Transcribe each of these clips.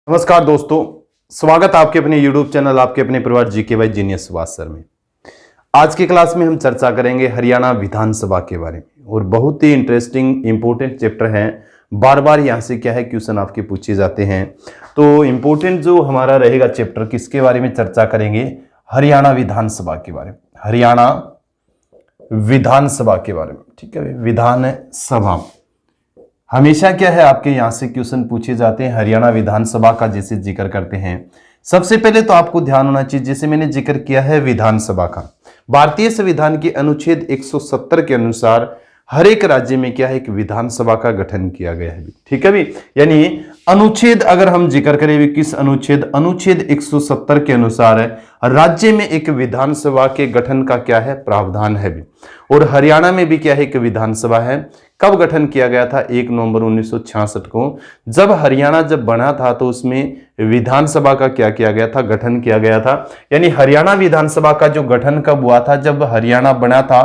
नमस्कार दोस्तों, स्वागत आपके अपने YouTube चैनल आपके अपने परिवार GK by genius Subhash sir में। आज की क्लास में हम चर्चा करेंगे हरियाणा विधानसभा के बारे में और बहुत ही इंटरेस्टिंग इंपॉर्टेंट चैप्टर है। बार बार यहाँ से क्या है क्वेश्चन आपके पूछे जाते हैं, तो इंपॉर्टेंट जो हमारा रहेगा चैप्टर किसके बारे में चर्चा करेंगे, हरियाणा विधानसभा के बारे में। हरियाणा विधानसभा के बारे में, ठीक है। विधानसभा हमेशा क्या है आपके यहां से क्वेश्चन पूछे जाते हैं हरियाणा विधानसभा का जैसे जिक्र करते हैं। सबसे पहले तो आपको ध्यान होना चाहिए, जैसे मैंने जिक्र किया है विधानसभा का, भारतीय संविधान के अनुच्छेद 170 के अनुसार हर एक राज्य में क्या है एक विधानसभा का गठन किया गया है, ठीक है भी। यानी अनुच्छेद अगर हम जिक्र करें भी किस अनुच्छेद 170 के अनुसार राज्य में एक विधानसभा के गठन का क्या है प्रावधान है भी। और हरियाणा में भी क्या है एक विधानसभा है। कब गठन किया गया था? 1 नवंबर 1966 को जब हरियाणा बना था तो उसमें विधानसभा का क्या किया गया था, गठन किया गया था। यानी हरियाणा विधानसभा का जो गठन कब हुआ था? जब हरियाणा बना था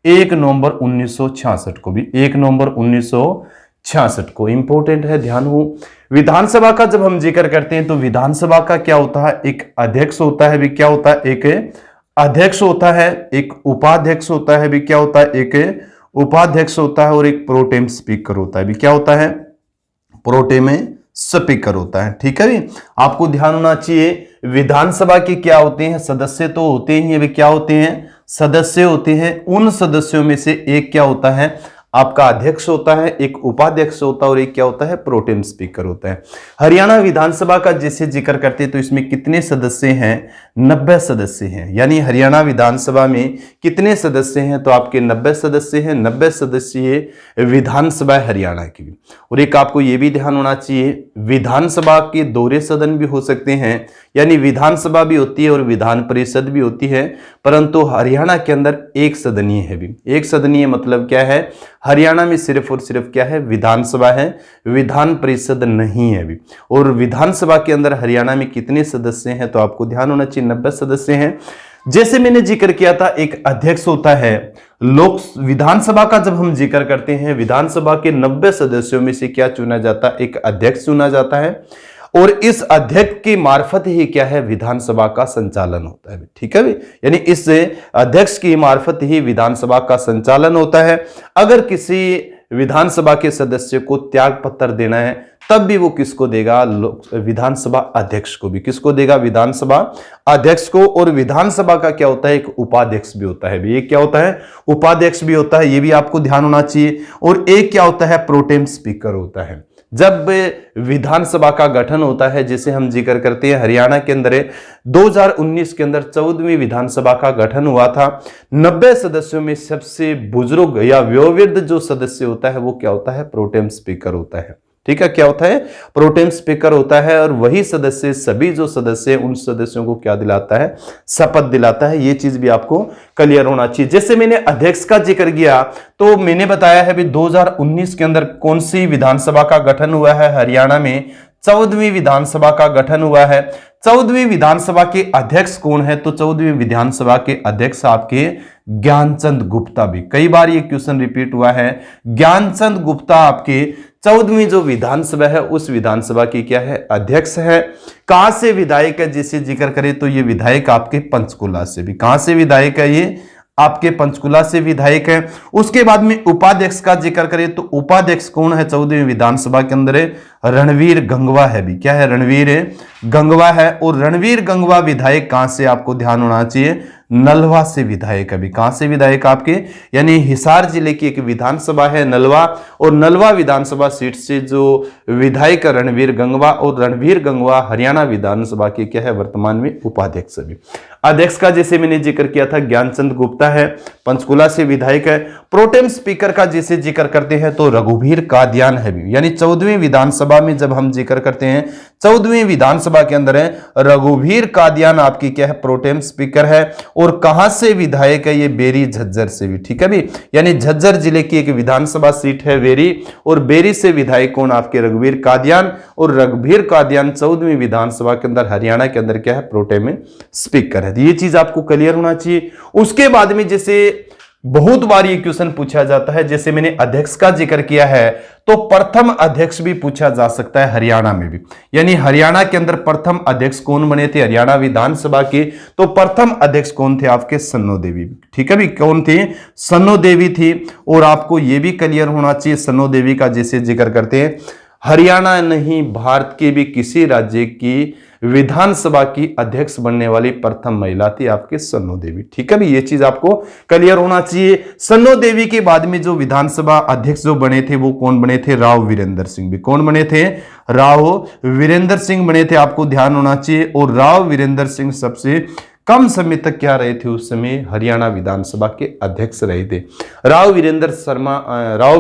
1 नवंबर 1966 को, भी 1 नवंबर 1966 को। इंपॉर्टेंट है, ध्यान हो। विधानसभा का जब हम जिक्र करते हैं तो विधानसभा का क्या होता है, एक अध्यक्ष होता है भी, क्या होता है, एक अध्यक्ष होता है, एक उपाध्यक्ष होता है भी, क्या होता है, एक उपाध्यक्ष होता है, और एक प्रोटेम स्पीकर होता है भी, क्या होता है, प्रोटेम स्पीकर होता है, ठीक है भी। आपको ध्यान होना चाहिए विधानसभा के क्या होते हैं, सदस्य तो होते ही, वे क्या होते हैं, सदस्य होते हैं। उन सदस्यों में से एक क्या होता है, आपका अध्यक्ष होता है, एक उपाध्यक्ष होता है, और एक क्या होता है, प्रोटेम स्पीकर होता है। हरियाणा विधानसभा का जैसे जिक्र करते हैं तो इसमें कितने सदस्य हैं? 90 सदस्य हैं। यानी हरियाणा विधानसभा में कितने सदस्य हैं? तो आपके 90 सदस्य हैं। 90 सदस्यीय विधानसभा हरियाणा की भी। और एक आपको यह भी ध्यान होना चाहिए, विधानसभा के दोहरे सदन भी हो सकते हैं, यानी विधानसभा भी होती है और विधान परिषद भी होती है, परंतु हरियाणा के अंदर एक सदनीय है भी। एक सदनीय मतलब क्या है, हरियाणा में सिर्फ और सिर्फ क्या है, विधानसभा है, विधान परिषद नहीं है भी। और विधानसभा के अंदर हरियाणा में कितने सदस्य हैं? तो आपको ध्यान होना चाहिए 90 सदस्य हैं। जैसे मैंने जिक्र किया था एक अध्यक्ष होता है। विधानसभा का जब हम जिक्र करते हैं, विधानसभा के 90 सदस्यों में से क्या चुना जाता है, एक अध्यक्ष चुना जाता है, और इस अध्यक्ष की मार्फत ही क्या है, विधानसभा का संचालन होता है, ठीक है भी। यानी इस अध्यक्ष की मार्फत ही विधानसभा का संचालन होता है। अगर किसी विधानसभा के सदस्य को त्याग पत्र देना है तब भी वो किसको देगा, विधानसभा अध्यक्ष को भी। किसको देगा? विधानसभा अध्यक्ष को। और विधानसभा का क्या होता है, एक उपाध्यक्ष भी होता है, ये क्या होता है, उपाध्यक्ष भी होता है, ये भी आपको ध्यान होना चाहिए। और एक क्या होता है, प्रोटेम स्पीकर होता है। जब विधानसभा का गठन होता है, जैसे हम जिक्र करते हैं हरियाणा के अंदर 2019 के अंदर 14वीं विधानसभा का गठन हुआ था। 90 सदस्यों में सबसे बुजुर्ग या वयोवृद्ध जो सदस्य होता है वो क्या होता है, प्रोटेम स्पीकर होता है, ठीक है। क्या होता है, प्रोटेम स्पीकर होता है। और वही सदस्य, सभी जो सदस्य उन सदस्यों को क्या दिलाता है, शपथ दिलाता है। ये चीज भी आपको क्लियर होना चाहिए। जैसे मैंने अध्यक्ष का जिक्र किया तो मैंने बताया है भी 2019 के अंदर कौन सी विधानसभा का गठन हुआ है, हरियाणा में 14वीं विधानसभा का गठन हुआ है। 14वीं विधानसभा के अध्यक्ष कौन है? तो 14वीं विधानसभा के अध्यक्ष आपके ज्ञानचंद गुप्ता भी। कई बार ये क्वेश्चन रिपीट हुआ है। ज्ञानचंद गुप्ता आपके 14वीं जो विधानसभा है उस विधानसभा की क्या है, अध्यक्ष है। कहां से विधायक है, जिसे जिक्र करें तो ये विधायक आपके पंचकुला से भी। कहां से विधायक है? ये आपके पंचकुला से विधायक है। उसके बाद में उपाध्यक्ष का जिक्र करें तो उपाध्यक्ष कौन है 14वीं विधानसभा के अंदर? रणवीर गंगवा है भी। क्या है? रणवीर गंगवा है। और रणवीर गंगवा विधायक कहां से, आपको ध्यान होना चाहिए, नलवा से विधायक अभी। कहां से विधायक आपके, यानी हिसार जिले की एक विधानसभा है नलवा, और नलवा विधानसभा सीट से जो विधायक रणवीर गंगवा, और रणवीर गंगवा हरियाणा विधानसभा के क्या है, वर्तमान में उपाध्यक्ष भी। अध्यक्ष का जैसे मैंने जिक्र किया था ज्ञानचंद गुप्ता है, पंचकुला से विधायक है। प्रोटेम स्पीकर का जैसे जिक्र करते हैं तो रघुवीर कादियान है भी। यानी 14वीं विधानसभा में जब हम जिक्र करते हैं 14वीं विधानसभा के अंदर है रघुवीर कादियान आपकी क्या है, प्रोटेम स्पीकर है। और कहां से विधायक है? ये बेरी झज्जर से भी, ठीक है भी। यानी झज्जर जिले की एक विधानसभा सीट है बेरी, और बेरी से विधायक कौन, आपके रघुवीर कादियान। और रघुवीर कादियान 14वीं विधानसभा के अंदर हरियाणा के अंदर क्या है, प्रोटेम स्पीकर है। ये चीज आपको क्लियर होना चाहिए। उसके बाद में जैसे बहुत बार ये क्वेश्चन पूछा जाता है। जैसे मैंने अध्यक्ष का जिक्र किया है तो प्रथम अध्यक्ष भी पूछा जा सकता है हरियाणा में भी, यानी हरियाणा के अंदर प्रथम अध्यक्ष कौन बने थे हरियाणा विधानसभा के, तो प्रथम अध्यक्ष कौन थे आपके सन्नो देवी। ठीक है भी, कौन थे? सन्नो देवी थी। और आपको यह भी क्लियर होना चाहिए सन्नो देवी का जैसे जिक्र करते हैं, हरियाणा नहीं भारत के भी किसी राज्य की विधानसभा की अध्यक्ष बनने वाली प्रथम महिला थी आपके सन्नो देवी। ठीक है भी, ये चीज आपको क्लियर होना चाहिए। सन्नो देवी के बाद में जो विधानसभा अध्यक्ष जो बने थे वो कौन बने थे? राव वीरेंद्र सिंह भी। कौन बने थे? राव वीरेंद्र सिंह बने थे, आपको ध्यान होना चाहिए। और राव वीरेंद्र सिंह सबसे कम समय तक क्या रहे थे? उस समय हरियाणा विधानसभा के अध्यक्ष रहे थे। राव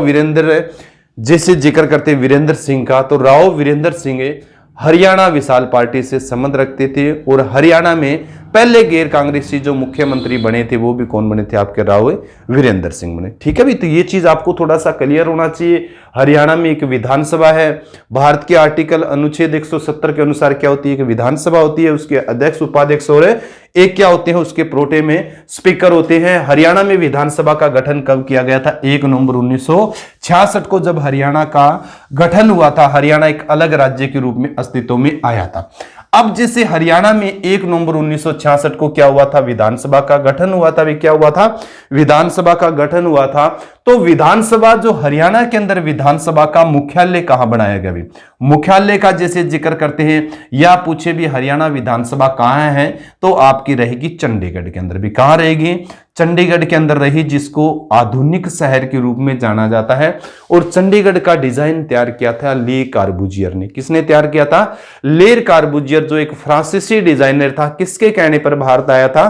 वीरेंद्र जैसे जिक्र करते वीरेंद्र सिंह का, तो राव वीरेंद्र सिंह हरियाणा विशाल पार्टी से संबंध रखते थे और हरियाणा में पहले गैर कांग्रेसी जो मुख्यमंत्री बने थे वो भी कौन बने थे? आपके राव वीरेंद्र सिंह बने। ठीक है भी, तो ये चीज आपको थोड़ा सा क्लियर होना चाहिए। हरियाणा में एक विधानसभा है, भारत के आर्टिकल अनुच्छेद 170 के अनुसार क्या होती है? कि विधानसभा होती है, उसके अध्यक्ष उपाध्यक्ष और एक क्या होते हैं? उसके प्रोटे में स्पीकर होते हैं। हरियाणा में विधानसभा का गठन कब किया गया था? 1 नवंबर 1966 को जब हरियाणा का गठन हुआ था, हरियाणा एक अलग राज्य के रूप में अस्तित्व में आया था। अब जैसे हरियाणा में 1 नवंबर 1966 को क्या हुआ था? विधानसभा का गठन हुआ था। क्या हुआ था? विधानसभा का गठन हुआ था। तो विधानसभा जो हरियाणा के अंदर विधानसभा का मुख्यालय कहां बनाया गया? भी मुख्यालय का जैसे जिक्र करते हैं या पूछे भी हरियाणा विधानसभा कहां है, तो आपकी रहेगी चंडीगढ़ के अंदर। भी कहां रहेगी? चंडीगढ़ के अंदर रही, जिसको आधुनिक शहर के रूप में जाना जाता है। और चंडीगढ़ का डिजाइन तैयार किया था ले कार्बूजियर ने। किसने तैयार किया था? ले कार्बूजियर, जो एक फ्रांसीसी डिजाइनर था। किसके कहने पर भारत आया था?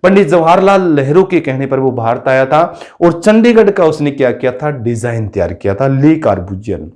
पंडित जवाहरलाल नेहरू के कहने पर वो भारत आया था। और चंडीगढ़ का उसने क्या किया था? डिजाइन तैयार किया था, ले कार्बूजियर।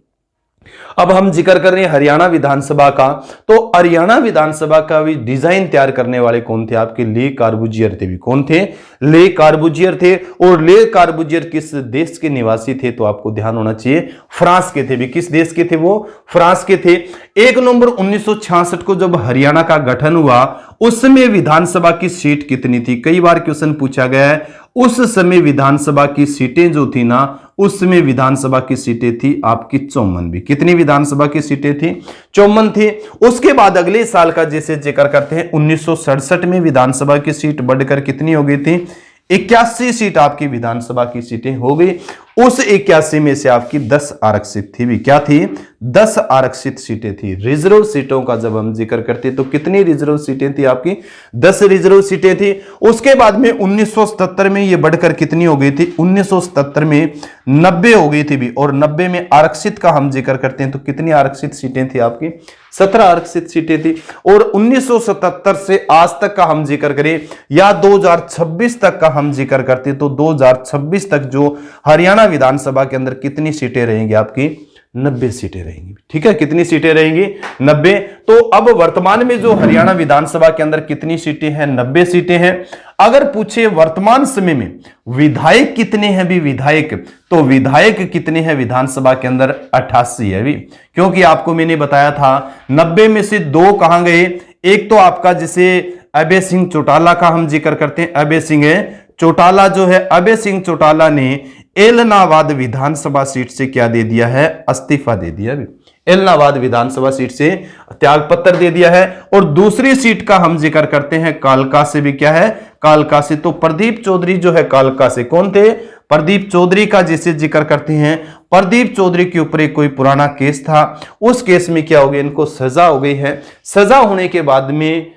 अब हम जिक्र कर रहे हैं हरियाणा विधानसभा का, तो हरियाणा विधानसभा का भी डिजाइन तैयार करने वाले कौन थे? आपके ले कार्बूजियर थे। भी कौन थे? ले कार्बूजियर थे। और ले कार्बूजियर किस देश के निवासी थे? तो आपको ध्यान होना चाहिए, फ्रांस के थे। भी किस देश के थे वो? फ्रांस के थे। 1 नवंबर 1966 को जब हरियाणा का गठन हुआ, उस समय विधानसभा की सीट कितनी थी? कई बार क्वेश्चन पूछा गया है। उस समय विधानसभा की सीटें जो थी ना, उस समय विधानसभा की सीटें थी आपकी 54। भी कितनी विधानसभा की सीटें थी? 54 थी। उसके बाद अगले साल का जैसे जिक्र करते हैं 1967 में विधानसभा की सीट बढ़कर कितनी हो गई थी? 81 सीट आपकी विधानसभा की सीटें हो गई। उस 81 में से आपकी 10 आरक्षित थी। भी क्या थी? 10 आरक्षित सीटें थी। रिजर्व सीटों का जब हम जिक्र करते तो कितनी रिजर्व सीटें थी? आपकी 10 रिजर्व सीटें थी। उसके बाद में 1977 में ये बढ़कर कितनी हो गई थी? 1977 में 90 हो गई थी। भी और 90 में आरक्षित का हम जिक्र करते हैं तो कितनी आरक्षित सीटें थी? आपकी 17 आरक्षित सीटें थी। और 1977 से आज तक का हम जिक्र करें या 2026 तक का हम जिक्र करते तो 2026 तक जो हरियाणा विधानसभा के अंदर कितनी सीटें रहेंगी? आपकी 90 सीटें रहेंगी। ठीक है, कितनी सीटें रहेंगी? 90। तो अब वर्तमान में जो हरियाणा विधानसभा के अंदर कितनी सीटें हैं? 90 सीटें हैं। अगर पूछे वर्तमान समय में विधायक कितने हैं? भी विधायक, तो विधायक कितने हैं विधानसभा के अंदर? 88 है। भी क्योंकि आपको मैंने बताया था 90 में से 2 कहां गए? एक तो आपका जिसे अभय सिंह चौटाला का हम जिक्र करते हैं, अभय सिंह चौटाला जो है, अभय सिंह चौटाला ने एलनाबाद विधानसभा सीट से क्या दे दिया है? इस्तीफा दे दिया। एलनाबाद विधानसभा सीट से त्याग पत्र दे दिया है। और दूसरी सीट का हम जिक्र करते हैं कालका से। भी क्या है? कालका से। तो प्रदीप चौधरी जो है कालका से, कौन थे? प्रदीप चौधरी का जिसे जिक्र करते हैं, प्रदीप चौधरी के ऊपर कोई पुराना केस था, उस केस में क्या हो गया? इनको सजा हो गई है। सजा होने के बाद में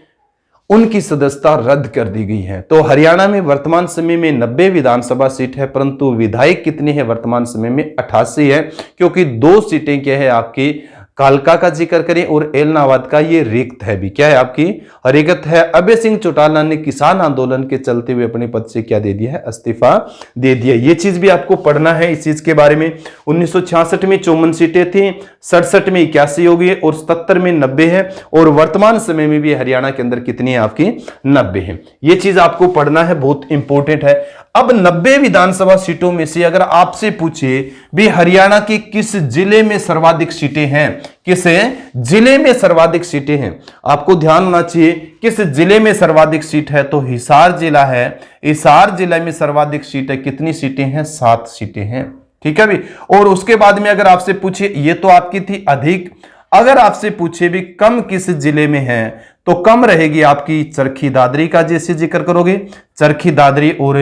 उनकी सदस्यता रद्द कर दी गई है। तो हरियाणा में वर्तमान समय में 90 विधानसभा सीट है, परंतु विधायक कितने हैं वर्तमान समय में? 88 है। क्योंकि 2 सीटें क्या है आपकी? कालका का जिक्र करें और एलनाबाद का ये रिक्त है। भी क्या है? आपकी रिक्त है। अभय सिंह चौटाला ने किसान आंदोलन के चलते हुए अपने पद से क्या दे दिया है? इस्तीफा दे दिया। ये चीज भी आपको पढ़ना है इस चीज के बारे में। 1966 में 54 सीटें थी, 67 में 81 हो गई और 77 में 90 है। और वर्तमान समय में भी हरियाणा के अंदर कितनी है? आपकी 90 है। ये चीज आपको पढ़ना है, बहुत इंपॉर्टेंट है। अब 90 विधानसभा सीटों में से अगर आपसे पूछे भी हरियाणा की किस जिले में सर्वाधिक सीटें हैं, किस जिले में सर्वाधिक सीटें हैं, आपको ध्यान होना चाहिए किस जिले में सर्वाधिक सीट है, तो हिसार जिला है। हिसार जिले में सर्वाधिक सीट है, कितनी सीटें हैं? 7 सीटें हैं। ठीक है भी। और उसके बाद में अगर आपसे पूछे, ये तो आपकी थी अधिक, अगर आपसे पूछे भी कम किस जिले में है, तो कम रहेगी आपकी चरखी दादरी का, जैसे जिक्र करोगे चरखी दादरी और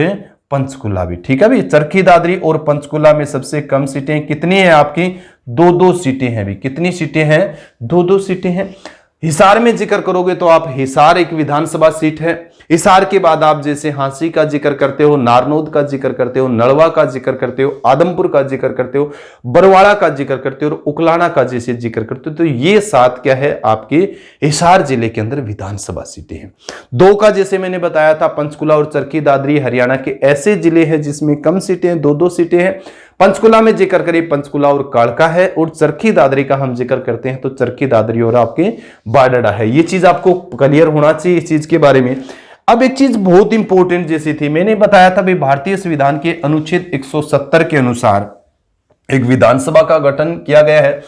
पंचकुला भी। ठीक है भी। चरखी दादरी और पंचकुला में सबसे कम सीटें कितनी है आपकी? 2-2 सीटें हैं भी। कितनी सीटें हैं? 2-2 सीटें हैं। हिसार में जिक्र करोगे तो आप हिसार एक विधानसभा सीट है। हिसार के बाद आप जैसे हांसी का जिक्र करते हो, नारनौद का जिक्र करते हो, नलवा का जिक्र करते हो, आदमपुर का जिक्र करते हो, बरवाड़ा का जिक्र करते हो और उकलाना का जैसे जिक्र करते हो, तो ये 7 क्या है आपके हिसार जिले के अंदर विधानसभा सीटें हैं। 2 का जैसे मैंने बताया था पंचकुला और चरखी दादरी हरियाणा के ऐसे जिले हैं जिसमें कम सीटें हैं, 2-2 सीटें हैं। पंचकुला में जिक्र करें पंचकुला और काड़का है, और चरखी दादरी का हम जिक्र करते हैं तो चरखी दादरी और आपके बाडड़ा है। ये चीज आपको क्लियर होना चाहिए इस चीज के बारे में। अब एक चीज बहुत इंपॉर्टेंट जैसी थी, मैंने बताया था भाई भारतीय संविधान के अनुच्छेद 170 के अनुसार एक विधानसभा का गठन किया गया है।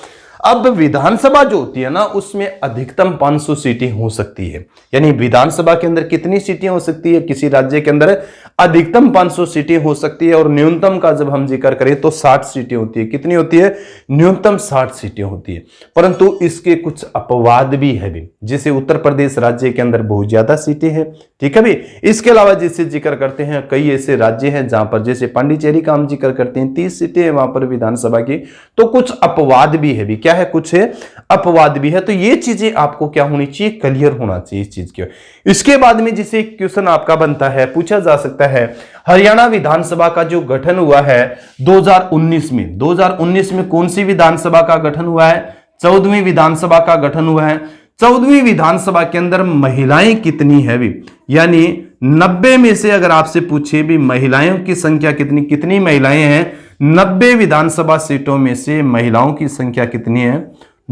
अब विधानसभा जो होती है ना, उसमें अधिकतम 500 सीटें हो सकती है। यानी विधानसभा के अंदर कितनी सीटें हो सकती है? किसी राज्य के अंदर अधिकतम 500 सीटें हो सकती है, और न्यूनतम का जब हम जिक्र करें तो 60 सीटें होती है। कितनी होती है? न्यूनतम 60 सीटें होती है। परंतु इसके कुछ अपवाद भी है भी, जैसे उत्तर प्रदेश राज्य के अंदर बहुत ज्यादा सीटें हैं। ठीक है भी। इसके अलावा जिससे जिक्र करते हैं कई ऐसे राज्य हैं जहां पर, जैसे पांडिचेरी का हम जिक्र करते हैं 30 सीटें हैं वहां पर विधानसभा की, तो कुछ अपवाद भी है भी। क्या है? कुछ है अपवाद भी है। तो ये चीजें आपको क्या होनी चाहिए? क्लियर होना चाहिए इस चीज के। इसके बाद में जिसे क्वेश्चन आपका बनता है, पूछा जा सकता है, हरियाणा विधानसभा का जो गठन हुआ है 2019 में, 2019 में कौन सी विधानसभा का गठन हुआ है? 14वीं विधानसभा का गठन हुआ है। 14वीं विधानसभा के अंदर महिलाएं कितनी है भी? यानी 90 में से अगर आपसे पूछे भी महिलाओं की संख्या कितनी, कितनी महिलाएं हैं? 90 विधानसभा सीटों में से महिलाओं की संख्या कितनी है?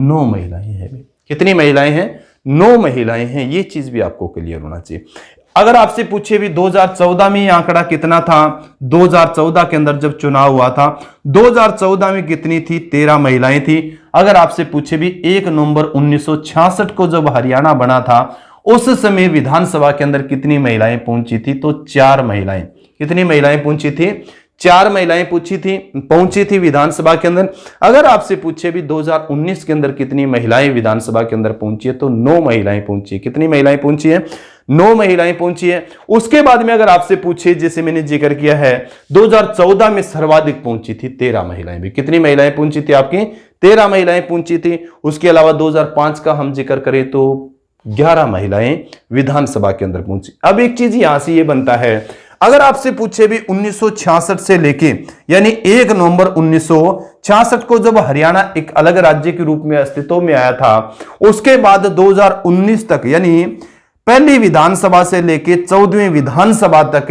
9 महिलाएं हैं। कितनी महिलाएं हैं? 9 महिलाएं हैं। ये चीज भी आपको क्लियर होना चाहिए। अगर आपसे पूछे भी 2014 में ये आंकड़ा कितना था? 2014 के अंदर जब चुनाव हुआ था 2014 में कितनी थी? 13 महिलाएं थी। अगर आपसे पूछे भी 1 नवंबर 1966 को जब हरियाणा बना था, उस समय विधानसभा के अंदर कितनी महिलाएं पहुंची थी? तो 4 महिलाएं। कितनी महिलाएं पहुंची थी? 4 महिलाएं पहुंची थी विधानसभा के अंदर। अगर आपसे पूछे भी 2019 के अंदर कितनी महिलाएं विधानसभा के अंदर पहुंची है, तो 9 महिलाएं पहुंची। कितनी महिलाएं पहुंची है? 9 महिलाएं पहुंची है। उसके बाद में अगर आपसे पूछे, जैसे मैंने जिक्र किया है 2014 में सर्वाधिक पहुंची थी 13 महिलाएं भी। कितनी महिलाएं पहुंची थी आपकी? 13 महिलाएं पहुंची थी। उसके अलावा 2005 का हम जिक्र करें तो 11 महिलाएं विधानसभा के अंदर पहुंची। अब एक चीज यहां से ये बनता है, अगर आपसे पूछे भी 1966 से लेके, यानी 1 नवंबर 1966 को जब हरियाणा एक अलग राज्य के रूप में अस्तित्व में आया था, उसके बाद 2019 तक, यानी पहली विधानसभा से लेके 14वीं विधानसभा तक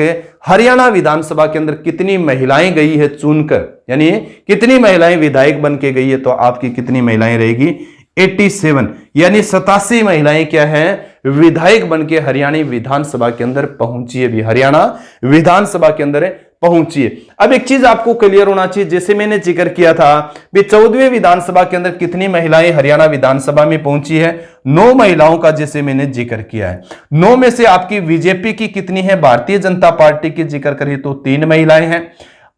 हरियाणा विधानसभा के अंदर कितनी महिलाएं गई है चुनकर, यानी कितनी महिलाएं विधायक बन के गई है, तो आपकी कितनी महिलाएं रहेगी? 87, यानी 87 महिलाएं क्या है? विधायक बन के हरियाणा विधानसभा के अंदर पहुंची है भी। हरियाणा विधानसभा के अंदर पहुंची है। अब एक चीज आपको क्लियर होना चाहिए, जैसे मैंने जिक्र किया था भी 14वीं विधानसभा के अंदर कितनी महिलाएं हरियाणा विधानसभा में पहुंची है? 9 महिलाओं का जैसे मैंने जिक्र किया है। 9 में से आपकी बीजेपी की कितनी है? भारतीय जनता पार्टी की जिक्र करें तो 3 महिलाएं हैं।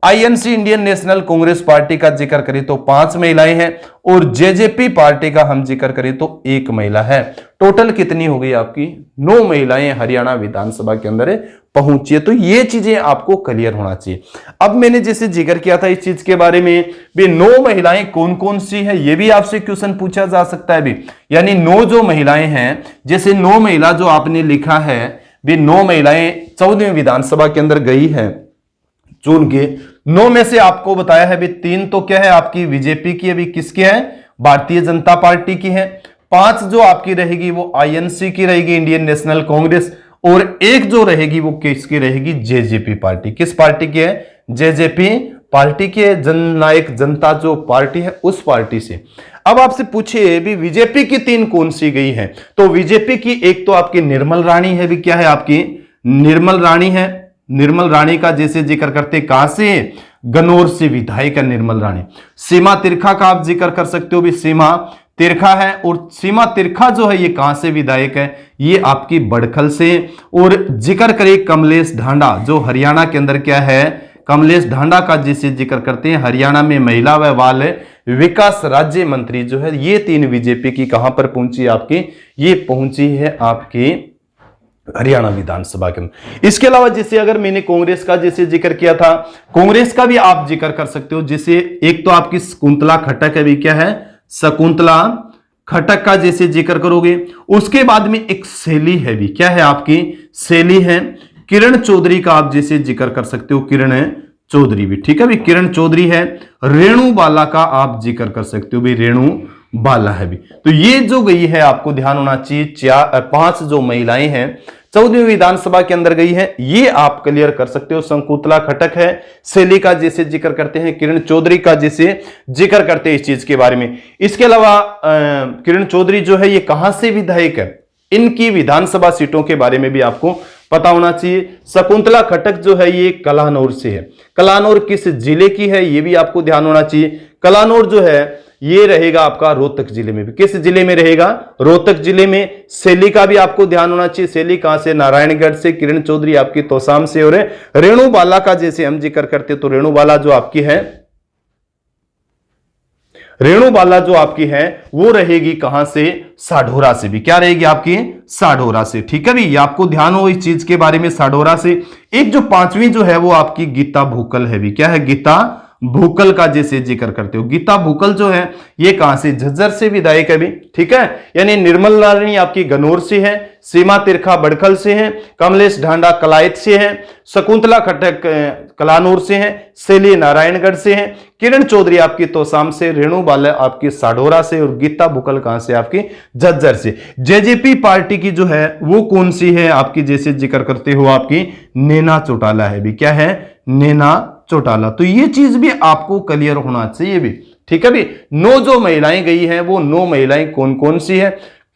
INC Indian national Congress party का जिक्र करें तो 5 महिलाएं हैं, और जेजेपी पार्टी का हम जिक्र करें तो 1 महिला है। टोटल कितनी हो गई आपकी? 9 महिलाएं हरियाणा विधानसभा के अंदर पहुंची है। तो ये चीजें आपको क्लियर होना चाहिए। अब मैंने जैसे जिक्र किया था इस चीज के बारे में भी, 9 महिलाएं कौन कौन सी है, ये भी आपसे क्वेश्चन पूछा जा सकता है भी। यानी 9 जो महिलाएं हैं, जैसे 9 महिला जो आपने लिखा है भी, 9 महिलाएं 14वीं विधानसभा के अंदर गई है चुन के। 9 में से आपको बताया है भी 3 तो क्या है आपकी? बीजेपी की है भी। किसकी है? भारतीय जनता पार्टी की है। 5 जो आपकी रहेगी वो आईएनसी की रहेगी, इंडियन नेशनल कांग्रेस, और 1 जो रहेगी वो किसकी रहेगी? JJP party. किस पार्टी की है? जेजेपी पार्टी की है, जननायक जनता जो पार्टी है उस पार्टी से। अब आपसे पूछिए भी बीजेपी की 3 कौन सी गई है, तो बीजेपी की एक तो आपकी निर्मल रानी है भी। क्या है आपकी? निर्मल रानी है। निर्मल राणे का जैसे जिक्र करते हैं, कहां से? गन्नौर से विधायक है निर्मल राणे। सीमा तिरखा का आप जिक्र कर सकते हो भी, सीमा तिरखा है, और सीमा तिरखा जो है ये कहां से विधायक है? ये आपकी बड़खल से। और जिक्र करें कमलेश ढांडा, जो हरियाणा के अंदर क्या है? कमलेश ढांडा का जिसे जिक्र करते हैं, हरियाणा में महिला व बाल विकास राज्य मंत्री जो है, ये 3 बीजेपी की कहां पर पहुंची आपकी? ये पहुंची है आपकी हरियाणा विधानसभा के अंदर। इसके अलावा जैसे अगर मैंने कांग्रेस का जैसे जिक्र किया था, कांग्रेस का भी आप जिक्र कर सकते हो। जैसे एक तो आपकी शकुंतला खट्टक है भी, क्या है? शकुंतला खट्टक का जैसे जिक्र करोगे, उसके बाद में एक शैली है भी, क्या है आपकी? शैली है। किरण चौधरी का आप जैसे जिक्र कर सकते हो, किरण चौधरी भी, ठीक है भी, किरण चौधरी है। रेणु बाला का आप जिक्र कर सकते हो भी, रेणु बाला है भी। तो ये जो गई है आपको ध्यान होना चाहिए, 5 जो महिलाएं हैं 14वीं विधानसभा के अंदर गई है, ये आप क्लियर कर सकते हो। शकुंतला खट्टक है, शैली का जैसे जिक्र करते हैं, किरण चौधरी का जैसे जिक्र करते हैं इस चीज के बारे में। इसके अलावा किरण चौधरी जो है ये कहां से विधायक है? इनकी विधानसभा सीटों के बारे में भी आपको पता होना चाहिए। शकुंतला खट्टक जो है ये कलानौर से है। कलानौर किस जिले की है ये भी आपको ध्यान होना चाहिए। कलानौर जो है ये रहेगा आपका रोहतक जिले में भी। किस जिले में रहेगा? रोहतक जिले में। शैली का भी आपको ध्यान होना चाहिए। शैली कहां से? नारायणगढ़ से। किरण चौधरी आपकी तोसाम से। और रेणु बाला का जैसे हम जिक्र करते तो रेणु बाला जो आपकी है, रेणु बाला जो आपकी है वो रहेगी कहां से? साढौरा से भी। क्या रहेगी आपकी? साढौरा से, ठीक है भी, ये आपको ध्यान हो इस चीज के बारे में, साढौरा से। एक जो 5वीं जो है वो आपकी गीता भूकल है भी। क्या है? गीता भूकल का जैसे जिक्र करते हो। गीता भूकल जो है ये कहां से? झज्जर से विधायक है भी, ठीक है। यानी निर्मल राणी आपकी गन्नौर से है, सीमा तिरखा बड़खल से है, कमलेश ढांडा कलायत से है, शकुंतला खट्टक कलानौर से है, शैली नारायणगढ़ से है, किरण चौधरी आपकी तोसाम से, रेणु बाला आपकी साढौरा से, और गीता भूकल कहां से? आपकी झज्जर से। जेजेपी पार्टी की जो है वो कौन सी है आपकी? जैसे जिक्र करते हो आपकी नैना चौटाला है भी। क्या है? नैना चौटाला। तो ये चीज भी आपको क्लियर होना चाहिए भी, ठीक है भी। 9 जो महिलाएं गई हैं वो 9 महिलाएं कौन कौन सी है,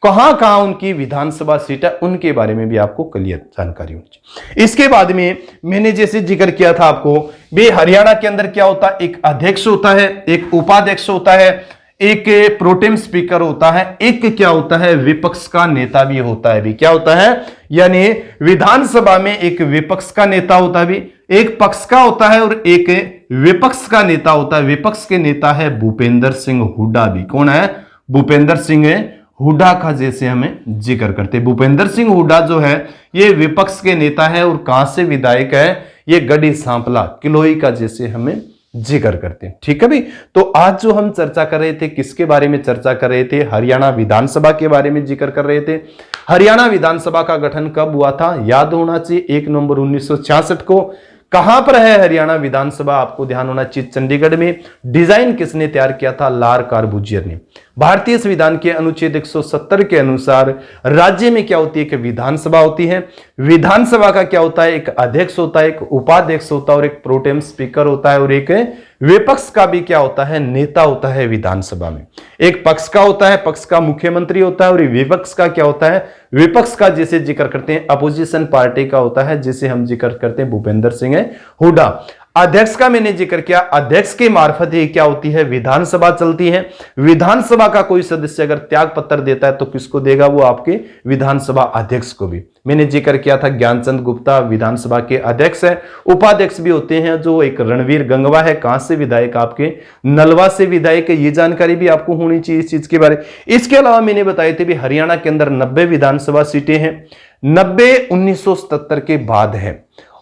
कहां कहां उनकी विधानसभा सीट है, उनके बारे में भी आपको क्लियर जानकारी होनी चाहिए। इसके बाद में मैंने जैसे जिक्र किया था आपको भी, हरियाणा के अंदर क्या होता है? एक अध्यक्ष होता है, एक उपाध्यक्ष होता है, एक प्रोटेम स्पीकर होता है, एक क्या होता है? विपक्ष का नेता भी होता है भी। क्या होता है? यानी विधानसभा में एक विपक्ष का नेता होता है भी, एक पक्ष का होता है और एक विपक्ष का नेता होता है। विपक्ष के नेता है भूपेंद्र सिंह हुड्डा भी। कौन है? भूपेंद्र सिंह हुड्डा का जैसे हमें जिक्र करते हैं। भूपेंद्र सिंह हुड्डा जो है ये विपक्ष के नेता है, और कहां से विधायक है? ये गढ़ी सांपला किलोई का जैसे हमें जिक्र करते हैं, ठीक है भाई। तो आज जो हम चर्चा कर रहे थे, किसके बारे में चर्चा कर रहे थे? हरियाणा विधानसभा के बारे में जिक्र कर रहे थे। हरियाणा विधानसभा का गठन कब हुआ था? याद होना चाहिए 1 नवंबर 1966 को। कहां पर है हरियाणा विधानसभा? आपको ध्यान होना चाहिए चंडीगढ़ में। डिजाइन किसने तैयार किया था? लार कार्बूजियर ने। भारतीय संविधान के अनुच्छेद 170 के अनुसार राज्य में क्या होती है? कि विधानसभा होती है। विधानसभा का क्या होता है? एक अध्यक्ष होता है, एक उपाध्यक्ष होता है, और एक प्रोटेम स्पीकर होता है, और एक विपक्ष का भी क्या होता है? नेता होता है विधानसभा में। एक पक्ष का होता है, पक्ष का मुख्यमंत्री होता है, और विपक्ष का क्या होता है? विपक्ष का जिसे जिक्र करते हैं अपोजिशन पार्टी का होता है, जिसे हम जिक्र करते हैं भूपेंद्र सिंह हुड्डा। अध्यक्ष का मैंने जिक्र किया, अध्यक्ष के मार्फत ही क्या होती है? विधानसभा चलती है। विधानसभा का कोई सदस्य अगर त्याग पत्र देता है तो किसको देगा? वो आपके विधानसभा अध्यक्ष को भी। मैंने जिक्र किया था ज्ञानचंद गुप्ता विधानसभा के अध्यक्ष है। उपाध्यक्ष भी होते हैं जो एक रणवीर गंगवा है, कहां से विधायक? आपके नलवा से विधायक है। ये जानकारी भी आपको होनी चाहिए इस चीज के बारे। इसके अलावा मैंने बताए थे भी हरियाणा के अंदर 90 विधानसभा सीटें हैं। 90 1977 के बाद है।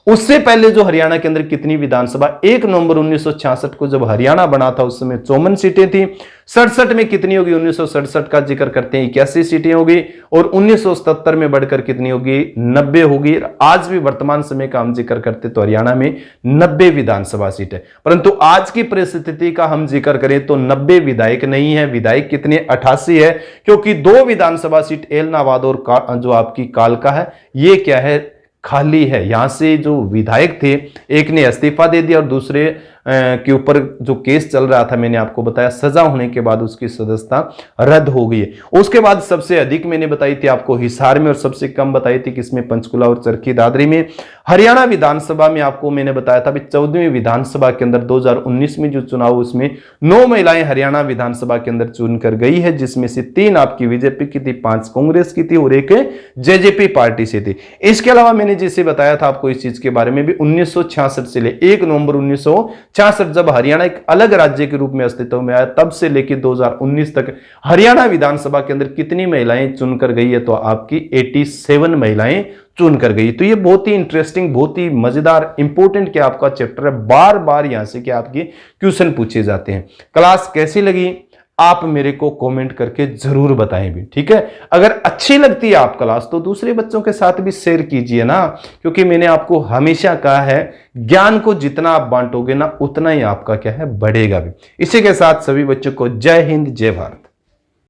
उससे पहले जो हरियाणा के अंदर कितनी विधानसभा? 1 नवंबर 1966 को जब हरियाणा बना था उस समय 54 सीटें थी। 67 में कितनी होगी? 1967 का जिक्र करते हैं 81 सीटें होगी, और 1977 में बढ़कर कितनी होगी? 90 होगी। आज भी वर्तमान समय का हम जिक्र करते तो हरियाणा में 90 विधानसभा सीट है। परंतु आज की परिस्थिति का हम जिक्र करें तो 90 विधायक नहीं है। विधायक कितने? 88 है, क्योंकि 2 विधानसभा सीट एलनाबाद और जो आपकी कालका है ये क्या है? खाली है। यहां से जो विधायक थे एक ने इस्तीफा दे दिया और दूसरे के ऊपर जो केस चल रहा था, मैंने आपको बताया सजा होने के बाद उसकी सदस्यता रद्द हो गई है। उसके बाद सबसे अधिक मैंने बताई थी आपको हिसार में और सबसे कम बताई थी किसमें, पंचकुला और चरखी दादरी में। हरियाणा विधानसभा में आपको मैंने बताया था 14वीं विधानसभा के अंदर 2019 में जो चुनाव, उसमें 9 महिलाएं हरियाणा विधानसभा के अंदर चुन कर गई है, जिसमें से 3 आपकी बीजेपी की थी, 5 कांग्रेस की थी और 1 जेजेपी पार्टी से थी। इसके अलावा मैंने जैसे बताया था आपको इस चीज के बारे में भी 1966 से ले 1 नवंबर 1966 जब हरियाणा एक अलग राज्य के रूप में अस्तित्व में आया, तब से लेकर 2019 तक हरियाणा विधानसभा के अंदर कितनी महिलाएं चुनकर गई है, तो आपकी 87 महिलाएं चुन कर गई। तो ये बहुत ही इंटरेस्टिंग, बहुत ही मजेदार, इंपॉर्टेंट क्या आपका चैप्टर है, बार बार यहां से क्या आपके क्वेश्चन पूछे जाते हैं। क्लास कैसी लगी आप मेरे को कमेंट करके जरूर बताएं भी, ठीक है। अगर अच्छी लगती है आप क्लास तो दूसरे बच्चों के साथ भी शेयर कीजिए ना, क्योंकि मैंने आपको हमेशा कहा है ज्ञान को जितना आप बांटोगे ना उतना ही आपका क्या है बढ़ेगा भी। इसी के साथ सभी बच्चों को जय हिंद, जय भारत।